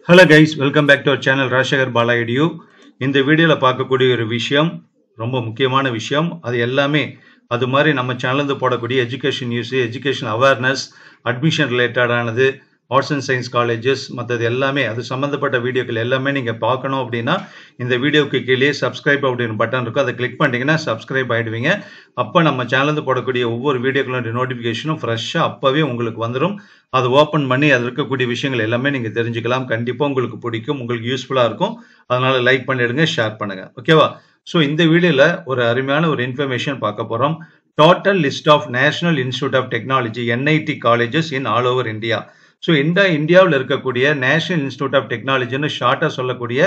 Hello guys, welcome back to our channel Rajshekhar Bala Edu. இந்த வீடியோல பார்க்கக்கூடிய ஒரு விஷயம் ரொம்ப முக்கியமான விஷயம். அது எல்லாமே அது மாதிரி நம்ம சேனல்ல போடக்கூடிய education news, education awareness, admission ரிலேட்டடானது, ஆர்ட்ஸ் அண்ட் சயின்ஸ் காலேஜஸ் மற்றது எல்லாமே அது சம்பந்தப்பட்ட வீடியோக்கள் எல்லாமே நீங்க பார்க்கணும் அப்படின்னா இந்த வீடியோக்கு கீழே சப்ஸ்கிரைப் அப்படிங்கிற பட்டன் இருக்கும். அதை கிளிக் பண்ணிட்டீங்கன்னா சப்ஸ்கிரைப் ஆயிடுவீங்க. அப்போ நம்ம சேனல்ல போடக்கூடிய ஒவ்வொரு வீடியோக்களோட நோட்டிஃபிகேஷனும் ஃப்ரெஷ்ஷாக அப்போவே உங்களுக்கு வந்துடும். அதை ஓப்பன் பண்ணி அதில் இருக்கக்கூடிய விஷயங்கள் எல்லாமே நீங்கள் தெரிஞ்சுக்கலாம். கண்டிப்பாக உங்களுக்கு பிடிக்கும், உங்களுக்கு யூஸ்ஃபுல்லாக இருக்கும். அதனால லைக் பண்ணிடுங்க, ஷேர் பண்ணுங்க. ஓகேவா? ஸோ இந்த வீடியோவில் ஒரு அருமையான ஒரு இன்ஃபர்மேஷன் பார்க்க போகிறோம். Total list of National Institute of Technology NIT colleges in all over India. So இந்தியாவில் இருக்கக்கூடிய நேஷனல் இன்ஸ்டிடியூட் ஆஃப் டெக்னாலஜின்னு ஷார்ட்டாக சொல்லக்கூடிய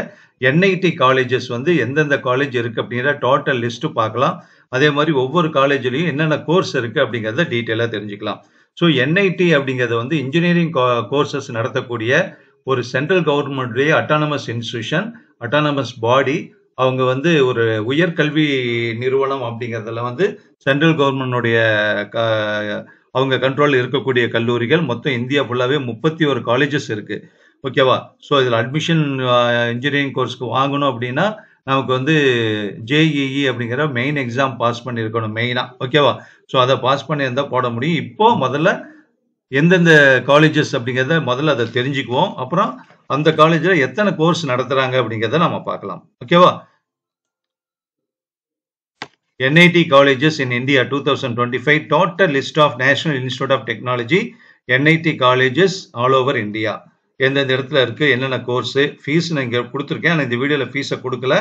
NIT காலேஜஸ் வந்து எந்தெந்த காலேஜ் இருக்குது அப்படிங்கிற டோட்டல் லிஸ்ட்டு பார்க்கலாம். அதே மாதிரி ஒவ்வொரு காலேஜ்லையும் என்னென்ன கோர்ஸ் இருக்குது அப்படிங்கிறத டீட்டெயிலாக தெரிஞ்சுக்கலாம். ஸோ NIT அப்படிங்கிறது வந்து இன்ஜினியரிங் கோர்சஸ் நடத்தக்கூடிய ஒரு சென்ட்ரல் கவர்மெண்ட்டுடைய அட்டானமஸ் இன்ஸ்டிடியூஷன், அட்டானமஸ் பாடி. அவங்க வந்து ஒரு உயர்கல்வி நிறுவனம் அப்படிங்கிறதுல வந்து சென்ட்ரல் கவர்மெண்டுடைய அவங்க கண்ட்ரோலில் இருக்கக்கூடிய கல்லூரிகள் மொத்தம் இந்தியா ஃபுல்லாகவே 31 காலேஜஸ் இருக்குது. ஓகேவா? ஸோ இதில் அட்மிஷன் இன்ஜினியரிங் கோர்ஸ்க்கு வாங்கணும் அப்படின்னா நமக்கு வந்து JEE அப்படிங்கிற மெயின் எக்ஸாம் பாஸ் பண்ணியிருக்கணும் மெயினாக. ஓகேவா? ஸோ அதை பாஸ் பண்ணியிருந்தால் போட முடியும். இப்போ முதல்ல எந்தெந்த காலேஜஸ் அப்படிங்கிறத முதல்ல அதை தெரிஞ்சுக்குவோம். அப்புறம் அந்த காலேஜில் எத்தனை கோர்ஸ் நடத்துகிறாங்க அப்படிங்கிறத நம்ம பார்க்கலாம். ஓகேவா? NIT colleges in India 2025 total list of National Institute of Technology NIT colleges all over India. எந்தெந்த இடத்துல இருக்கு, என்னென்ன கோர்ஸ், ஃபீஸ் நான் இங்கே கொடுத்துருக்கேன். ஆனால் இந்த வீடியோவில் ஃபீஸை கொடுக்கல.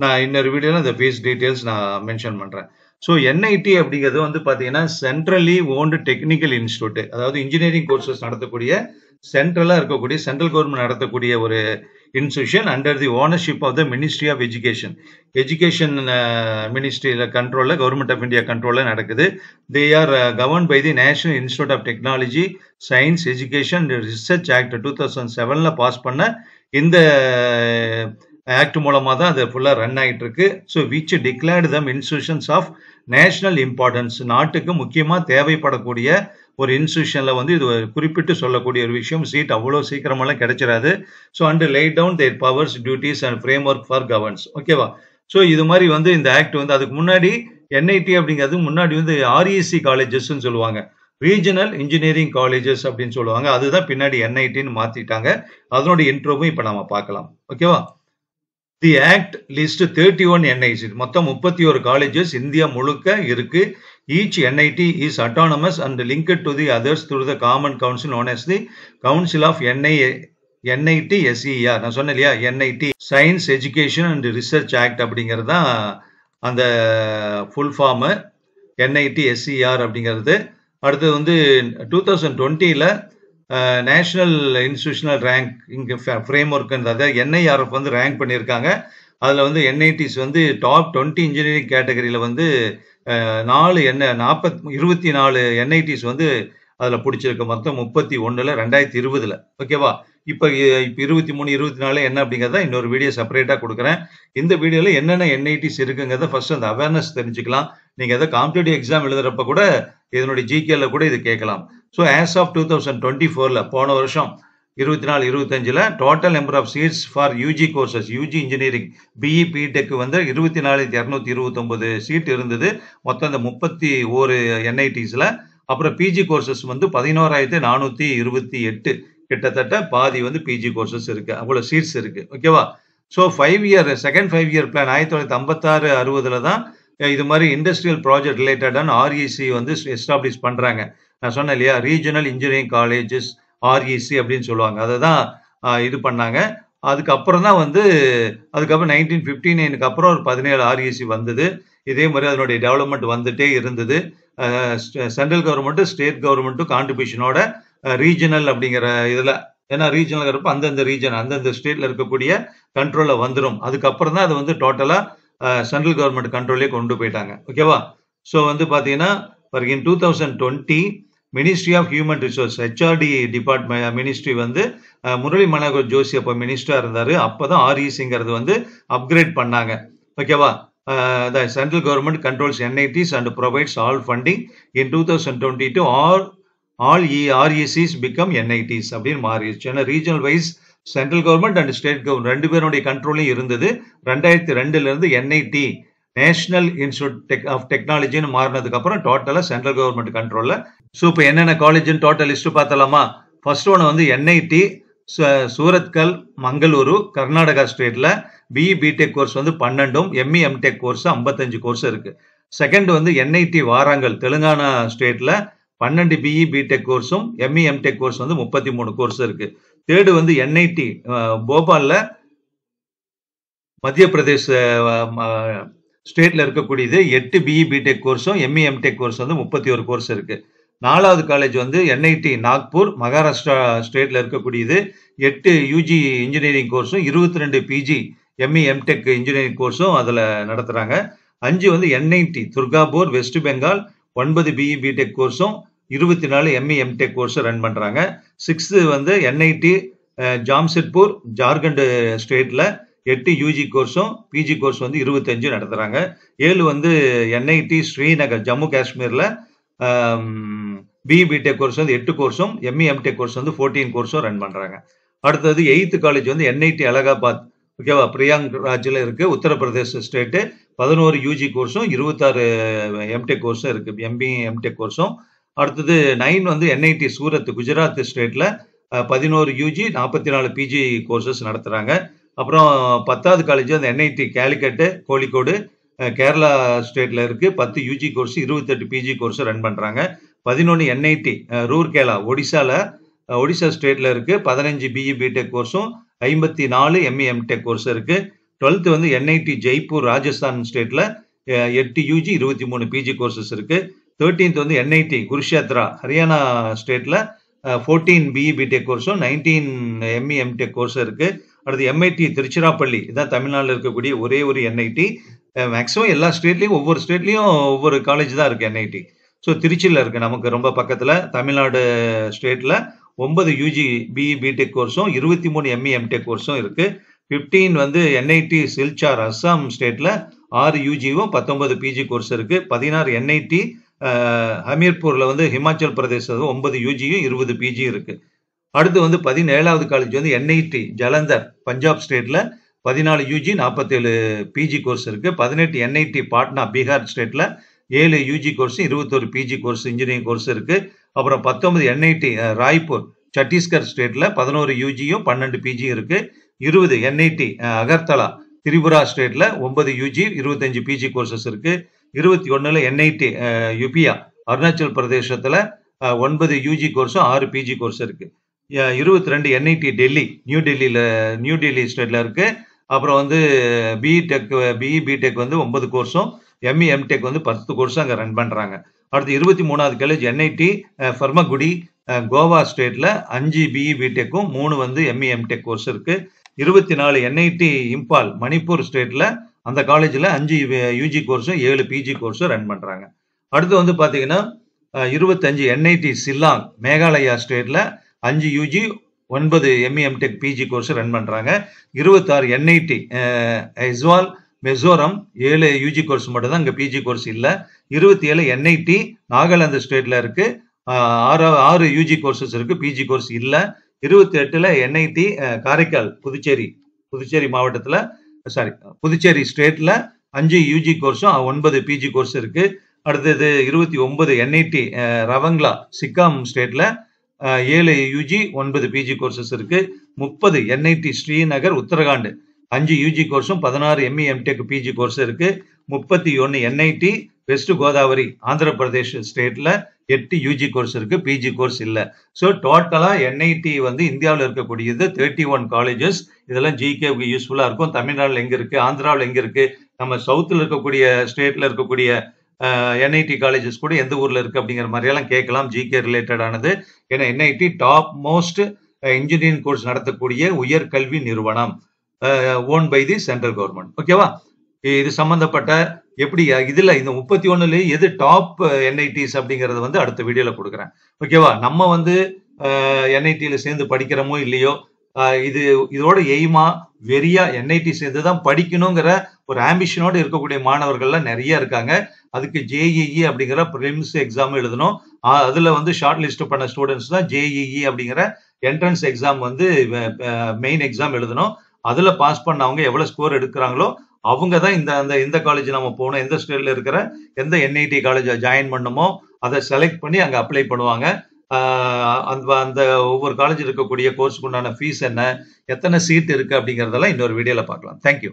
நான் இன்னொரு வீடியோவில் இந்த ஃபீஸ் டீட்டெயில்ஸ் நான் மென்ஷன் பண்ணுறேன். ஸோ NIT அப்படிங்கிறது வந்து பார்த்தீங்கன்னா சென்ட்ரலி ஓன்டு டெக்னிக்கல் இன்ஸ்டியூட், அதாவது இன்ஜினியரிங் கோர்சஸ் நடத்தக்கூடிய சென்ட்ரலாக இருக்கக்கூடிய சென்ட்ரல் கவர்மெண்ட் நடத்தக்கூடிய ஒரு institution under the ownership of the ministry of education. Education மினிஸ்ட்ரியில் கண்ட்ரோலில், கவர்மெண்ட் ஆஃப் இந்தியா கண்ட்ரோலில் நடக்குது. They are govern by the National Institute of Technology, science, education research act 2007 pass பண்ண இந்த ஆக்ட் மூலமாக தான் அது ஃபுல்லாக ரன் ஆகிட்டு இருக்கு. So which declared them institutions of national importance, நாட்டுக்கு முக்கியமாக தேவைப்படக்கூடிய ஒரு இன்ஸ்டிடியூஷனில் வந்து இது குறிப்பிட்டு சொல்லக்கூடிய ஒரு விஷயம். சீட் அவ்வளோ சீக்கிரமெல்லாம் கிடைச்சிடாது. So and lay down their powers, duties and framework for governance. ஓகேவா? ஸோ இது மாதிரி வந்து இந்த ஆக்ட் வந்து அதுக்கு முன்னாடி NIT அப்படிங்கிறது முன்னாடி வந்து REC காலேஜஸ்ன்னு சொல்லுவாங்க, ரீஜனல் இன்ஜினியரிங் காலேஜஸ் அப்படின்னு சொல்லுவாங்க. அதுதான் பின்னாடி NITன்னு மாற்றிட்டாங்க. அதனுடைய இன்ட்ரோவும் இப்போ நம்ம பார்க்கலாம். ஓகேவா? தி ஆக்ட் லிஸ்ட் 31 NIT, மொத்தம் 31 காலேஜஸ் இந்தியா முழுக்க இருக்கு. Each NIT is autonomous and linked to the others through the common council known as the council of NIT SER. நான் சொன்னேன் இல்லையா, NIT science education and research act அப்படிங்கிறது தான் அந்த full form, NIT SER அப்படிங்கிறது. அடுத்தது வந்து 2020 நேஷனல் இன்ஸ்டிடியூஷனல் ரேங்க் இங்கே ஃப்ரேம் ஒர்க்குன்றதை NIRF வந்து ரேங்க் பண்ணியிருக்காங்க. அதில் வந்து NITs வந்து டாப் 20 இன்ஜினியரிங் கேட்டகரியில் வந்து 24 NITs வந்து அதில் பிடிச்சிருக்கு. மொத்தம் 31 2020. ஓகேவா? இப்போ 23, 24 என்ன அப்படிங்கிறத இன்னொரு வீடியோ செப்பரேட்டாக கொடுக்குறேன். இந்த வீடியோவில் என்னென்ன NITs இருக்குங்கிறத ஃபர்ஸ்ட் அந்த அவேர்னஸ் தெரிஞ்சுக்கலாம். நீங்கள் எதாவது காம்படிட்டிவ் எக்ஸாம் எழுதுறப்ப கூட இதனுடைய GKல கூட இது கேட்கலாம். ஸோ ஆஸ் ஆஃப் 2024 போன வருஷம் 24-25 total number of seats for UG courses, UG engineering BE BTech வந்து 24,229 சீட் இருந்தது மொத்தம் இந்த 31 NITஸ்ல. அப்புறம் PG கோர்சஸ் வந்து 11,428, கிட்டத்தட்ட பாதி வந்து PG கோர்சஸ் இருக்கு, அவ்வளோ சீட்ஸ் இருக்கு. ஓகேவா? So 5 year second 5 year plan 1956-60 தான் இது மாதிரி இண்டஸ்ட்ரியல் ப்ராஜெக்ட் ரிலேட்டடான REC வந்து எஸ்டாப்ளிஷ் பண்ணுறாங்க. நான் சொன்னேன் இல்லையா, ரீஜனல் இன்ஜினியரிங் காலேஜஸ் REC அப்படின்னு சொல்லுவாங்க. அதை தான் இது பண்ணாங்க. அதுக்கப்புறம் தான் வந்து அதுக்கப்புறம் 1959 அப்புறம் ஒரு 17 REC வந்தது. இதே மாதிரி அதனுடைய டெவலப்மெண்ட் வந்துட்டே இருந்தது. சென்ட்ரல் கவர்மெண்ட்டு ஸ்டேட் கவர்மெண்ட்டும் கான்ட்ரிபியூஷனோட ரீஜனல் அப்படிங்கிற இதில், ஏன்னா ரீஜனல் இருப்ப அந்தந்த ரீஜன் அந்தந்த ஸ்டேட்டில் இருக்கக்கூடிய கண்ட்ரோலில் வந்துடும். அதுக்கப்புறம் தான் அது வந்து டோட்டலாக சென்ட்ரல் கவர்மெண்ட் கண்ட்ரோலே கொண்டு போயிட்டாங்க. ஓகேவா? ஸோ வந்து பார்த்தீங்கன்னா in 2020 ministry of human resource HRD department ministry வந்து முரளி மனோகர் ஜோஷி அப்போ மினிஸ்டராக இருந்தார். அப்போ தான் RECங்கிறது வந்து அப்கிரேட் பண்ணாங்க. ஓகேவா? The central government controls NITs and provides all funding. In 2022 all RECs become NITs அப்படின்னு மாறிடுச்சு. ஏன்னா regional wise central government and state government 2 பேருடைய கண்ட்ரோலையும் இருந்தது. 2002ல இருந்து என்ஐடி நேஷனல் இன்ஸ்டிடியூட் ஆஃப் டெக்னாலஜின்னு மாறினதுக்கு அப்புறம் டோட்டலா சென்ட்ரல் கவர்மெண்ட் கண்ட்ரோல்ல. ஸோ இப்போ என்னென்ன காலேஜ்னு டோட்டல் லிஸ்ட் பார்த்தலாமா? ஃபர்ஸ்ட் ஒன் வந்து என்ஐடி சூரத்கல் மங்களூரு கர்நாடகா ஸ்டேட்ல பிஇ பிடெக் கோர்ஸ் வந்து 12, எம்இ எம்டெக் கோர்ஸ் 55 கோர்ஸ் இருக்கு. செகண்ட் வந்து என்ஐடி வாராங்கல் தெலுங்கானா ஸ்டேட்ல 12 பிஇ பிடெக் கோர்ஸும் எம்இ எம்டெக் கோர்ஸ் வந்து 33 கோர்ஸ் இருக்கு. தேர்டு வந்து என்ஐடி போபால்ல மத்திய பிரதேச ஸ்டேட்ல இருக்கக்கூடியது 8 பிஇ பிடெக் கோர்ஸும் எம்இ எம்டெக் கோர்ஸ் வந்து 31 கோர்ஸ் இருக்கு. 4வது காலேஜ் வந்து என்ஐடி நாக்பூர் மகாராஷ்டிரா ஸ்டேட்ல இருக்கக்கூடியது 8 யூஜி இன்ஜினியரிங் கோர்ஸும் 22 பிஜி எம்இ எம்டெக் இன்ஜினியரிங் கோர்ஸும் அதுல நடத்துறாங்க. 5 வந்து NIT Durgapur West Bengal 9 BE BTech கோர்ஸும் 24 எம்இ எம்டெக் கோர்ஸும் ரன் பண்றாங்க. 6th வந்து என்ஐடி ஜாம்ஷெட்பூர் ஜார்க்கண்ட் ஸ்டேட்ல 8 யூஜி கோர்ஸும் பிஜி கோர்ஸ் வந்து 25 நடத்துறாங்க. 7 வந்து என்ஐடி ஸ்ரீநகர் ஜம்மு காஷ்மீர்ல பிஇ பிடெக் கோர்ஸ் வந்து 8 கோர்ஸும் எம்இ எம்டெக் கோர்ஸ் வந்து 14 கோர்ஸும் ரன் பண்றாங்க. அடுத்தது 8th காலேஜ் வந்து என்ஐடி அலகாபாத், ஓகேவா, பிரியாங் ராஜ்ல இருக்கு உத்தரப்பிரதேச ஸ்டேட். 11 யூஜி கோர்ஸும் 26 எம்டெக் கோர்ஸும் இருக்கு, எம்பிஏ எம்டெக் கோர்ஸும். அடுத்தது 9 வந்து என்ஐடி சூரத் குஜராத் ஸ்டேட்ல 11 யூஜி 44 பிஜி கோர்சஸ் நடத்துறாங்க. அப்புறம் 10வது காலேஜ் வந்து என்ஐடி கேலிக்கட்டு கோழிக்கோடு கேரளா ஸ்டேட்ல இருக்கு 10 UG course 28 PG course run பண்றாங்க. 11 என்ஐடி ரூர்கேலா ஒடிசா ஸ்டேட்ல இருக்கு 15 பிஇ பிடெக் கோர்ஸும் 54 எம்இ எம்டெக் கோர்ஸ் இருக்கு. 12th வந்து என்ஐடி ஜெய்ப்பூர் ராஜஸ்தான் ஸ்டேட்ல 8 யூஜி 23 பிஜி கோர்சஸ் இருக்கு. 13th வந்து என்ஐடி குருஷேத்ரா ஹரியானா ஸ்டேட்ல 14 பிஇ பிடெக் கோர்ஸும் 19 எம்இ எம்டெக் கோர்ஸ் இருக்கு. அடுத்து எம்ஐடி திருச்சிராப்பள்ளி, இதான் தமிழ்நாட்டில் இருக்கக்கூடிய ஒரே ஒரு என்ஐடி. மேக்ஸிமம் எல்லா ஸ்டேட்லயும் ஒவ்வொரு ஸ்டேட்லயும் ஒவ்வொரு காலேஜ் தான் இருக்கு என்ஐடி. ஸோ திருச்சியில் இருக்கு நமக்கு ரொம்ப பக்கத்துல தமிழ்நாடு ஸ்டேட்ல 9 யூஜி பிஇ பிடெக் கோர்ஸும் 23 எம்இ எம்டெக் கோர்ஸும் இருக்கு. 15 வந்து என்ஐடி சில்சார் அஸ்ஸாம் ஸ்டேட்ல 6 யூஜியும் 19 பிஜி கோர்ஸ் இருக்கு. 16 என்ஐடி ஹமீர்பூர்ல வந்து ஹிமாச்சல் பிரதேசம் 9 யூஜியும் 20 பிஜி இருக்கு. அடுத்து வந்து 17வது காலேஜ் வந்து என்ஐடி ஜலந்தர் பஞ்சாப் ஸ்டேட்ல 14 யூஜி 47 பிஜி கோர்ஸ் இருக்கு. 18 என்ஐடி பாட்னா பீகார் ஸ்டேட்ல 7 UG course 21 PG course engineering course இருக்கு. அப்புறம் 19 என்ஐடி ராய்ப்பூர் சத்தீஸ்கர் ஸ்டேட்ல 11 யூஜியும் 12 பிஜியும் இருக்கு. 20 என்ஐடி அகர்தலா திரிபுரா ஸ்டேட்ல 9 யூஜி 25 பிஜி கோர்சஸ் இருக்கு. 21 என்ஐடி யுபியா அருணாச்சல் பிரதேசத்துல 9 யூஜி கோர்ஸும் 6 பிஜி கோர்ஸ் இருக்கு. 22 என்ஐடி டெல்லி நியூ டெல்லி ஸ்டேட்ல இருக்கு. அப்புறம் வந்து பிஇ பிடெக் வந்து 9 கோர்ஸும் எம்இ எம்டெக் வந்து 10 கோர்ஸும் அங்க ரன் பண்றாங்க. அடுத்து 23வது காலேஜ் என்ஐடி ஃபர்மகுடி கோவா ஸ்டேட்ல 5 பிஇ பிடெக்கும் 3 வந்து எம்இ எம்டெக் கோர்ஸ் இருக்கு. 24 என்ஐடி இம்பால் மணிப்பூர் ஸ்டேட்ல அந்த காலேஜ்ல 5 யூஜி கோர்ஸும் 7 பிஜி கோர்ஸும் ரன் பண்றாங்க. அடுத்து வந்து பாத்தீங்கன்னா 25 என்ஐடி சில்லாங் மேகாலயா ஸ்டேட்ல 5 UG 9 ME MTech PG course run பண்றாங்க. 26 NIT Aizawl Mizoram 7 UG course மட்டும் தான், இங்க பிஜி கோர்ஸ் இல்ல. 27 என்ஐடி நாகாலாந்து ஸ்டேட்ல இருக்கு 6 யூஜி கோர்சஸ் இருக்கு, பிஜி கோர்ஸ் இல்ல. 28 என்ஐடி காரைக்கால் புதுச்சேரி மாவட்டத்துல புதுச்சேரி ஸ்டேட்ல 5 யூஜி கோர்ஸும் 9 பிஜி கோர்ஸ் இருக்கு. அடுத்தது 29 என்ஐடி ரவங்லா சிக்காம் ஸ்டேட்ல 7 யூஜி 9 பிஜி கோர்சஸ் இருக்கு. 30 என்ஐடி ஸ்ரீநகர் உத்தரகாண்ட் 5 யூஜி கோர்ஸும் 16 எம்இ எம்டெக் பிஜி கோர்ஸ் இருக்கு. 31 என்ஐடி வெஸ்ட் கோதாவரி ஆந்திர பிரதேஷ் ஸ்டேட்ல 8 யூஜி கோர்ஸ் இருக்கு, பிஜி கோர்ஸ் இல்ல. ஸோ டோட்டலா என்ஐடி வந்து இந்தியாவில் இருக்கக்கூடியது 31 காலேஜஸ். இதெல்லாம் ஜிகேவுக்கு யூஸ்ஃபுல்லா இருக்கும். தமிழ்நாடுல எங்க இருக்கு, ஆந்திராவில் எங்க இருக்கு, நம்ம சவுத்துல இருக்கக்கூடிய ஸ்டேட்ல இருக்கக்கூடிய என்ஐடி காலேஜஸ் கூட எந்த ஊர்ல இருக்கு அப்படிங்கிற மாதிரி எல்லாம் கேட்கலாம். ஜிகே ரிலேட்டடானது. ஏன்னா NIT top most engineering course நடத்தக்கூடிய உயர்கல்வி நிறுவனம், own by the central government. ஓகேவா? இது சம்பந்தப்பட்ட எப்படி இதுல இந்த 31 எது டாப் என்ஐடிஸ் அப்படிங்கறது வந்து அடுத்த வீடியோல கொடுக்குறேன். ஓகேவா? நம்ம வந்து என்ஐடியில சேர்ந்து படிக்கிறோமோ இல்லையோ, இதோட எய்மா வெறியா என்ஐடி சேர்ந்து தான் படிக்கணுங்கிற ஒரு ஆம்பிஷனோட இருக்கக்கூடிய மாணவர்கள்லாம் நிறைய இருக்காங்க. அதுக்கு ஜேஇஇ அப்படிங்கிற பிரிலிம்ஸ் எக்ஸாம் எழுதணும். அதுல வந்து ஷார்ட் லிஸ்ட் பண்ண ஸ்டூடெண்ட்ஸ் தான் ஜேஇஇ அப்படிங்கிற என்ட்ரன்ஸ் எக்ஸாம் வந்து மெயின் எக்ஸாம் எழுதணும். அதுல பாஸ் பண்ணவங்க எவ்வளவு ஸ்கோர் எடுக்கிறாங்களோ அவங்க தான் இந்த காலேஜ் நம்ம போகணும், எந்த ஸ்டேட்ல இருக்கிற எந்த என்ஐடி காலேஜ் ஜாயின் பண்ணுமோ அதை செலக்ட் பண்ணி அங்க அப்ளை பண்ணுவாங்க. அந்த அந்த ஒவ்வொரு காலேஜ் இருக்கக்கூடிய கோர்ஸுக்கு உண்டான ஃபீஸ் என்ன, எத்தனை சீட் இருக்கு அப்படிங்கறதெல்லாம் இன்னொரு வீடியோல பார்க்கலாம். தேங்க்யூ.